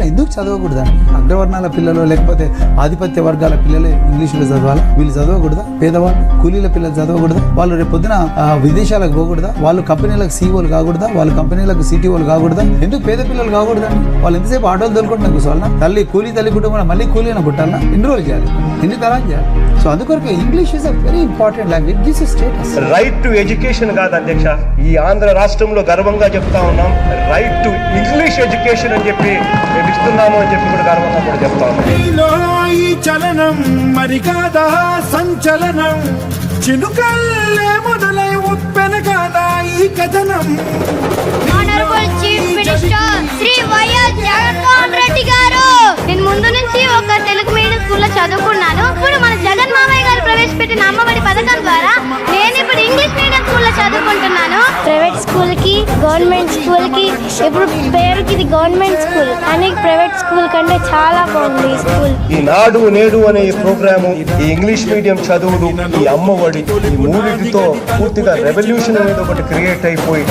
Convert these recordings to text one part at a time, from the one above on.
ఎందుకు చదవకూడదా? అగ్రవర్ణాల పిల్లలు లేకపోతే ఆధిపత్య వర్గాల పిల్లలే ఇంగ్లీషులో చదవాలా? వీళ్ళు చదవకూడదా? పేదవాళ్ళు కూలీల పిల్లలు చదవకూడదా? వాళ్ళు రేపు పొద్దున విదేశాలకు పోకూడదా? వాళ్ళు కంపెనీలకు సీఓలు కాకూడదా? వాళ్ళు కంపెనీలకు సిటీఓలు కాకూడదా? ఎందుకు పేద పిల్లలు కాకూడదండి? వాళ్ళు ఎంతసేపు ఆటోలు తోలుకుంటున్నా కూర్చోవాలన్నా? కూలీ తల్లి కుటుంబం మళ్ళీ కూలీన పుట్టాలన్నా? ఎన్ని రోజులు చేయాలి? ఎన్ని తరాలు చేయాలి? సో అందుకొరకు English is a very important language. This is status. Right to education కాదు అధ్యక్ష, ఈ ఆంధ్ర రాష్ట్రంలో గర్వంగా చెప్తా ఉన్నాం. రైట్ టు ఇంగ్లీష్ ఎడ్యుకేషన్ అని చెప్పి మేము ఇస్తున్నాము అని చెప్పి కూడా గర్వంగా కూడా చెప్తా ఉన్నాం. ఈ చలనం మరి కాదా సంచలనం, చినుకల్లే మొదలై ఉప్పెన కాదా ఈ కథనం. Honourable chief minister Shri YS Jaganmohan Reddy garu, నేను ముందు నుంచి ఒక తెలుగు మీడియం స్కూల్లో చదువుకున్నాను. ఇప్పుడు మన జగన్ మామయ్య గారు ప్రవేశపెట్టిన అమ్మఒడి పథకం ద్వారా నేను ఇప్పుడు ఇంగ్లీష్ మీడియం స్కూల్లో చదువుకుంటున్నాను. ప్రైవేట్ స్కూల్ కి గవర్నమెంట్ స్కూల్ కి ఇప్పుడు పేరుకి ఇది గవర్నమెంట్ స్కూల్ అని, ప్రైవేట్ స్కూల్ కంటే చాలా బాగుంది ఈ స్కూల్. ఈ నాడు నేడు అనే ఈ ప్రోగ్రాము, ఈ ఇంగ్లీష్ మీడియం చదువులు, ఈ అమ్మఒడి, ఈ మూడింటితో పూర్తిగా రెవల్యూషన్ అనేది ఒకటి క్రియేట్ అయిపోయి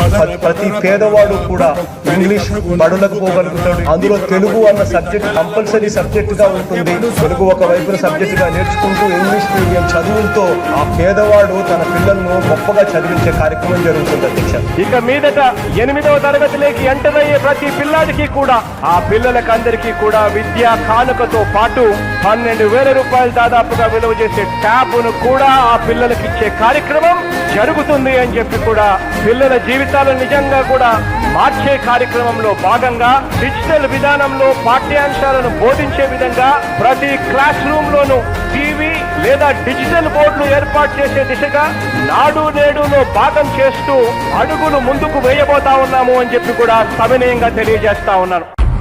ప్రతి పేదవాడు కూడా ఇంగ్లీష్ బడులకు పోగలుగుతాడు. అందులో తెలుగు అన్న సబ్జెక్ట్ కంపల్సరీ సబ్జెక్ట్ గా ఉంటుంది. తెలుగు ఒక వైపున సబ్జెక్ట్ గా నేర్చుకుంటూ ఇంగ్లీష్ మీడియం చదువులతో ఆ పేదవాడు తన పిల్లలను గొప్పగా చదివించే కార్యక్రమం జరుగుతుంది అధ్యక్ష. ఇక మీదట 8వ తరగతిలోకి ఎంటర్ అయ్యే ప్రతి పిల్లాడికి కూడా, ఆ పిల్లలకందరికీ కూడా విద్యా కానుకతో పాటు 12,000 రూపాయలు దాదాపుగా విలువ చేసే ట్యాబ్ను కూడా ఆ పిల్లలకి ఇచ్చే కార్యక్రమం జరుగుతుంది అని చెప్పి కూడా పిల్లల జీవితాలను నిజంగా కూడా మార్చే కార్యక్రమంలో భాగంగా డిజిటల్ విధానంలో పాఠ్యాంశాలను బోధించే విధంగా ప్రతి క్లాస్ రూమ్ లోను టీవీ లేదా డిజిటల్ బోర్డులు ఏర్పాటు చేసే దిశగా నాడు నేడులో భాగం చేస్తూ అడుగులు ముందుకు వేయబోతా ఉన్నాము అని చెప్పి కూడా సవినయంగా తెలియజేస్తా ఉన్నాను.